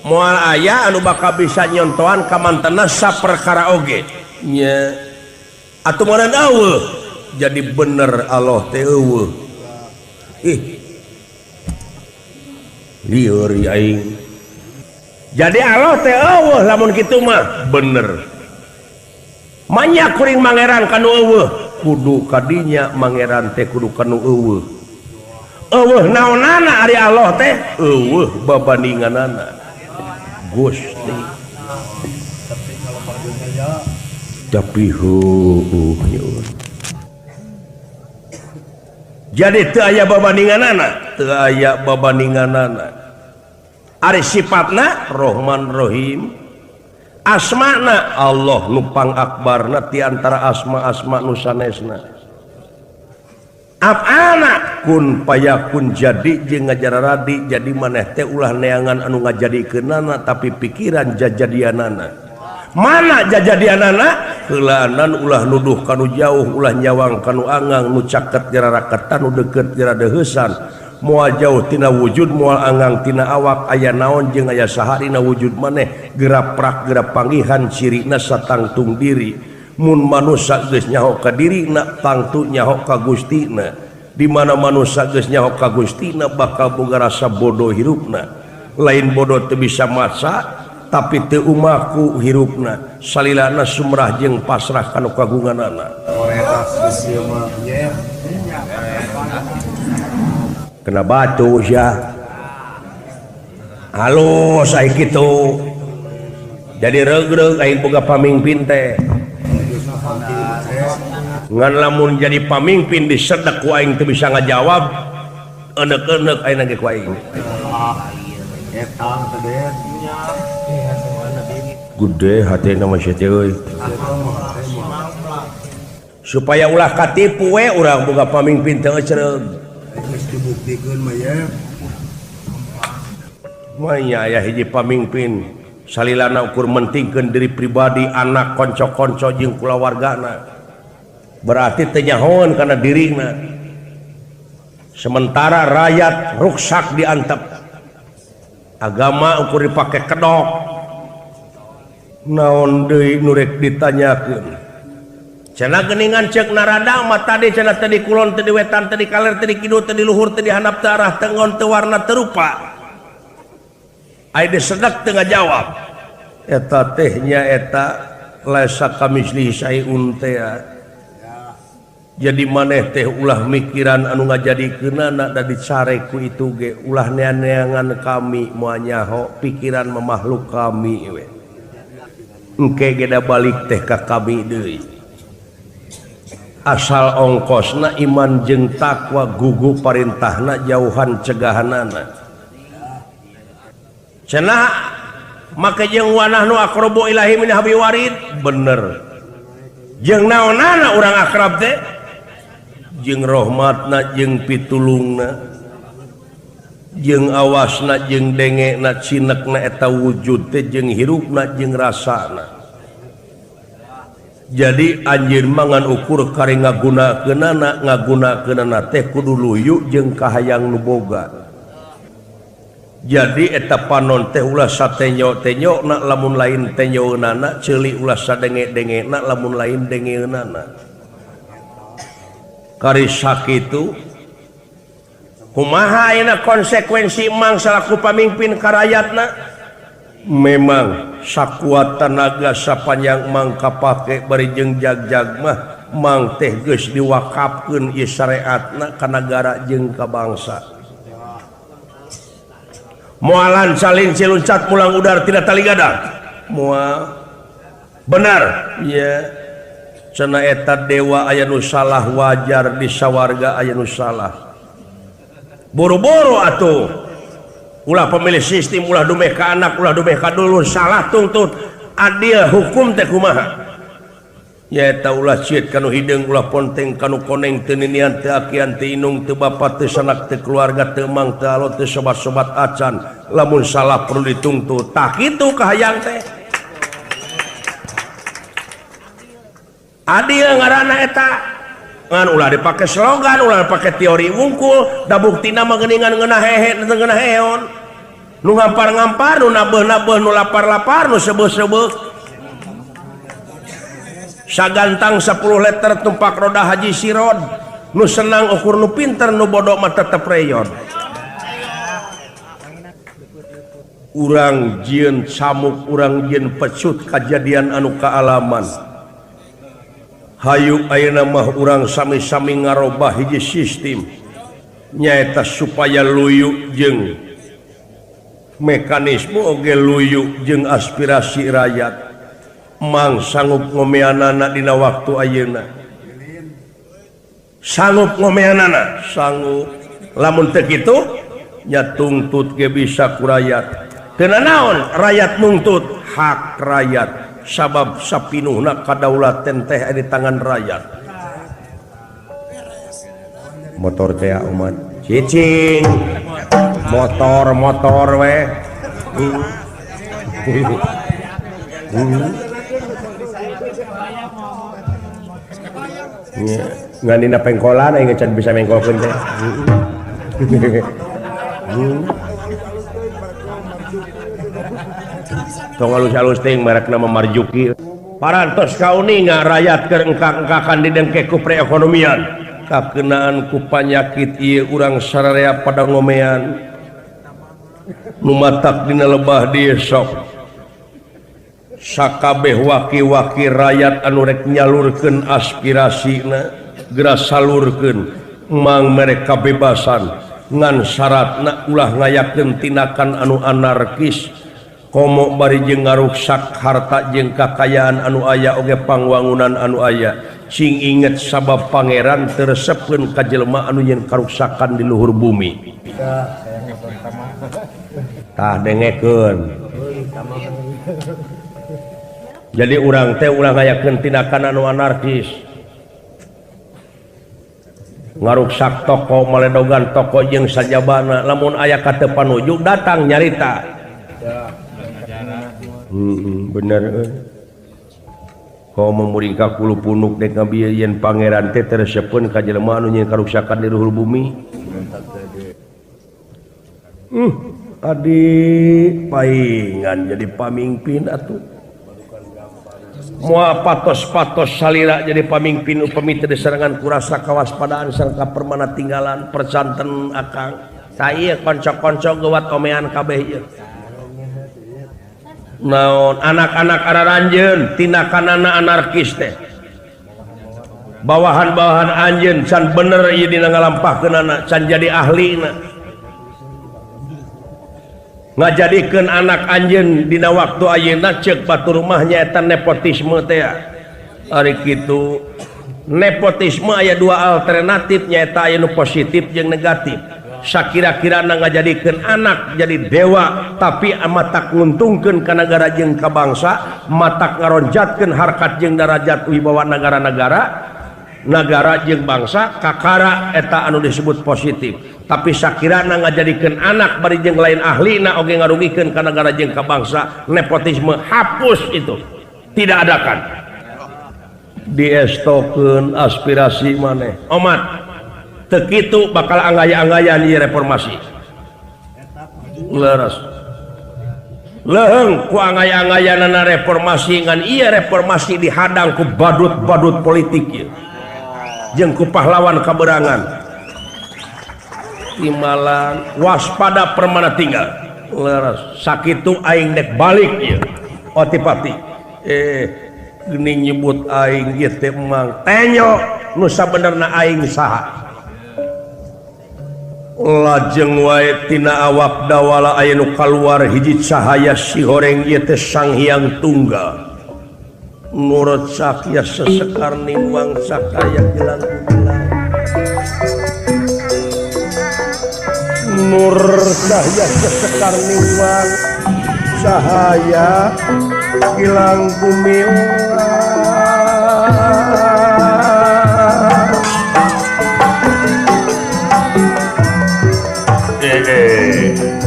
Mual aya anu bakal bisa nyontoan ka mantena saperkara oge. Nya atuh meureun eueuh jadi bener Allah teh eueuh. Lieur aing. Jadi Allah teh eueuh lamun kitu mah bener. Manya kuring mangeran kanu eueuh kudu kadinya mangeran teh kudu kanu eueuh. Eueuh naonana ari Allah teh eueuh babandinganana. Gusti. Tapi jadi teu aya babandinganana, teu aya babandinganana. Ari sifatna Rahman Rahim. Asmana Allah nupang akbarna ti antara asma-asma nu sanesna. Af'ana kun payakun jadi jeung ngajararadi jadi maneh teh ulah neangan anu ngajadikeunana tapi pikiran jajadianana. Mana jajadianana? Heulaanan ulah nuduh kanu jauh, ulah nyawang kanu angang, nu caket jararaketan, nu deukeut jaradeuheusan. Moal jauh tina wujud, moal angang tina awak, aya naon jeung aya saha dina wujud maneh, geraprak gerap panggihan cirina satangtung diri. Mun manusia geus nyaho ka dirina, tangtu nyaho ka Gustina. Di mana manusia geus nyaho ka Gustina bakal boga rasa bodoh hirupna. Lain bodoh teu bisa maca, tapi teu umaku hirupna. Salilana sumrah jeung pasrah kanu kagunganana. Kena batu ya. Halo saya gitu. Jadi regreg aing boga pamimpin teh. Ngan lamun jadi pamimpin disedek ku aing teu bisa ngajawab. Enek-enek aing ge ku aing. Gede hati nama syete euy. Supaya ulah katipu we urang boga pamimpin teu cereug. Dibuktikan maya aya hiji pamimpin salilana ukur mentingkeun diri pribadi anak konco-konco jeung kulawargana berarti teu nyahoan kana dirina sementara rakyat ruksak diantep agama ukur dipake kedok naon deui nu rek ditanyakeun. Cenah geuningan ceuk narada mah tadi cenah teu di kulon teu di wetan teu di kaler teu di kidul teu di luhur teu di handap teu arah teu ngon teu warna teu rupa. Ai disedek teu ngajawab. Eta teh nya eta laisa kamislihi syai'un teh. Jadi maneh teh ulah mikiran anu ngajadikeunana da dicare ku itu ge ulah neangan kami moal nyaho pikiran makhluk kami we. Engke ge da balik teh ka kami deui. Asal ongkosna iman jeung takwa gugu parintahna jauhan cegahanana. Cenah make jeung wanah nu aqrabu ilahi min habi warid bener. Jeung naonana urang akrab teh? Jeung rahmatna jeung pitulungna. jeung awasna jeung dengena cinekna eta wujud teh jeung hirupna jeung rasana. Jadi anjeun mangan ukur kari ngagunakeunana teh kudu luyu jeung kahayang nu boga. Jadi eta panon teh ulah satenyo-tenyona lamun lain tenyoeunana ceuli ulah sadenge-dengena lamun lain dengeunana. Kari sakitu kumaha ayeuna konsekuensi mang salaku pamimpin ka rakyatna? Memang sakuat tenaga sapanjang mang kapake bari jeung jag-jag mah mang teh geus diwakafkeun ieu syariatna ka nagara jeung ka bangsa. Moalan salin ciluncat mulang udar tidak tali gadang. Moal benar ya. Cenah eta dewa aya nu salah wajar di sawarga aya nu salah. Boro-boro atuh. Ulah pemilih sistem, ulah dumeh ka anak, ulah dumeh ka dulur, salah tuntut adil hukum teh kumaha? Ya eta ulah cieut kanu hideung, ulah ponteng kanu koneng, teu ninian, teu akian, teu inung, teu bapa, teu sanak, teu keluarga, teu emang, teu alo, teu sobat-sobat acan. Lamun salah perlu dituntut. Tah kitu kahayang teh. Adil ngaranna eta. Ngan ulah dipake slogan, ulah dipake teori wungkul, da buktina mah geuningan ngeunah hehe teu ngeunah heon. Nu ngampar-ngampar, nu nabeuh-nabeuh, nu lapar-lapar, nu sebeuh-sebeuh. Sagantang 10 liter tumpak roda Haji Sirod, nu senang ukur nu pinter, nu bodoh mah tetep reyon. Urang jieun samuk, urang jieun pecut kajadian anu kaalaman. Hayu ayeuna mah urang sami-sami ngarobah hiji sistem nyaeta supaya luyu jeung mekanisme oge luyu jeung aspirasi rakyat mang sanggup ngomeanana dina waktu ayeuna. Sanggup ngomeanana, sanggup. Lamun teu kitu nya tungtut ge bisa ku rakyat. Teu naon rakyat nuntut hak rakyat. Sabab sapinuhna kadaulatan teh di tangan rakyat. Motor teh umat cicing motor we ngan dina pengkolan aing can bisa mengkolkeun teh. Tong alus-alus ting merekna Marjuki. Parantos kauninga rakyat keur engkak-engkakan didengke ku perekonomian. Kakeunaan ku panyakit ieu urang sararea pada ngomean. Nu matak dina lebah dieu sok. Sakabeh waki-waki rakyat anu rek nyalurkeun aspirasina geura salurkeun mang mereka bebasan ngan syaratna ulah ngayakeun tindakan anu anarkis. Komo bari jeung ngaruksak harta jeung kakayaan anu aya oge pangwangunan anu aya cing inget sabab pangeran teresepkeun ka jelema anu yen karuksakan di luhur bumi. Tah dengekeun. Jadi urang teh ulah ngayakeun tindakan anu anarkis. Ngaruksak toko maledogan toko jeung sajabana lamun aya kateu panuju datang nyarita. Bener kau memuringka kulu punuk dek ngabiayeun pangeran teh teresepkeun ka jelema anu nyeun karuksakan di luhur bumi. Adi paingan jadi pamimpin atuh. Moal patos-patos salira jadi pamimpin upami teu diserangan ku rasa kawaspadaan sareng permana tinggalan percanten akang. Saya konco-konco geuwat omean kabeh ieu. Naon anak-anak araranjeun tindakanana anarkis teh. Bawahan-bawahan anjeun can bener ieu dina ngalampahkeunana can jadi ahlina. Ngajadikeun anak anjeun dina waktu ayeuna ceuk batur rumah nyaeta nepotisme teh. Ari kitu nepotisme aya dua alternatif nyaeta aya nu positif jeung negatif. Sakira-kirana ngajadikeun anak jadi dewa tapi matak nguntungkeun ka nagara jeung ka bangsa, matak ngaronjatkeun harkat jeung darajat wibawa nagara-nagara, nagara jeung bangsa kakara eta anu disebut positif. tapi sakirana ngajadikeun anak bari jeung lain ahlina oge ngarugikeun ka negara jeung ka bangsa. Nepotisme hapus itu, tidak adakan. Diestokeun aspirasi maneh omat teu kitu bakal anggaya-anggayan ieu reformasi leres leung ku anggaya-anggayanana reformasi ngan ieu reformasi dihadang ku badut-badut politik ieu jeung ku pahlawan kaberangan. Timalan waspada permana tinggal leres sakitu aing dek balik ieu otipati geuning nyebut aing ieu teh emang tenyo nu sabenerna aing saha. Lajeng wae tina awak dawala aya nu kaluar hiji cahaya si horeng ieu teh Sang Hyang Tunggal. Nurut sakya sesekar nimbang sakaya gilang gumilang. Nur cahaya sesekar nimbang cahaya gilang gumilang.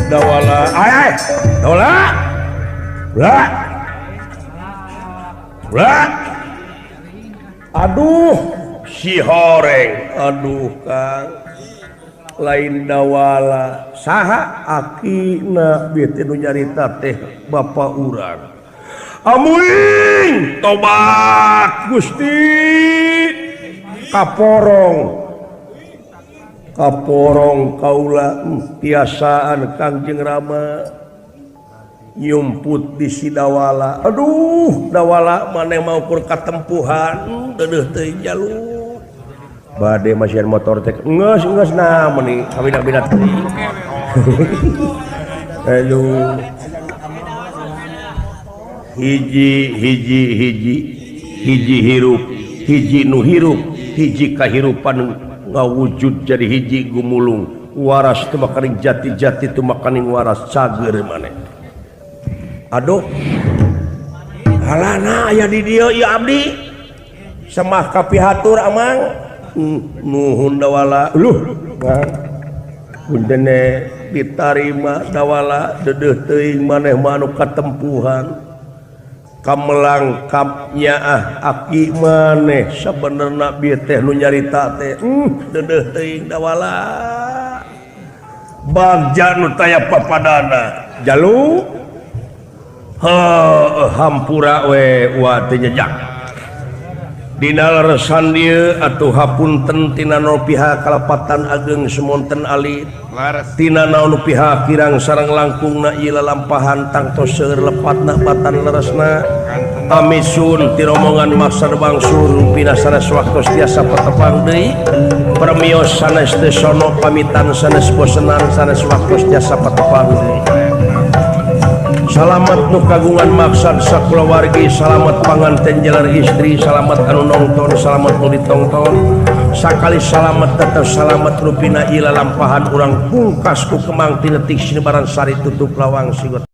Dawala ay dawala lah aduh si horeng aduh Kang lain dawala saha akina beuti nu nyarita teh bapa urang. Amuing tobat Gusti kaporong kaula tiasaan Kangjeng Rama nyumput di si dawala. Aduh dawala maneh mau kur katempuhan deudeuh teuing jalur bade masieun motor teh geus na meuni kabina-bina teuing. Aduh hiji hirup hiji nu hirup hiji kahirupan ngawujud jadi hiji gumulung waras teu makaning jati-jati teu makaning waras cager maneh. Aduh halana aya di dieu ieu abdi semah kapihatur amang nuhun dawala luh puntenna ditarima dawala deudeuh teuing maneh manu katempuhan kamelangkapnya aki maneh sabenerna bieu teh nu nyarita teh deudeuh teuing dawala bagja nu taya papadana jalu hampura we wa teu nyejak dina leresan dieu atuh hapunten tina nu pihak kalapatan ageng semonten alit tina naon pihak kirang sareng langkungna ieu lalampahan tangtos seueur lepatna batan leresna amisun ti rombongan maksad bangsur pina sanes waktos tiasa patepang deui permios sanes teu sono pamitan sanes bosenan sanes waktos tiasa patepang deui. Salamet nu kagungan maksad sakulawargi, salamet panganten jalar istri, salamet anu nongton, salamet nu ditongton, sakali salamet tetep salamet rupina ila lampahan urang pungkas ku kemang tinetik sinebaran sari tutup lawang sigot.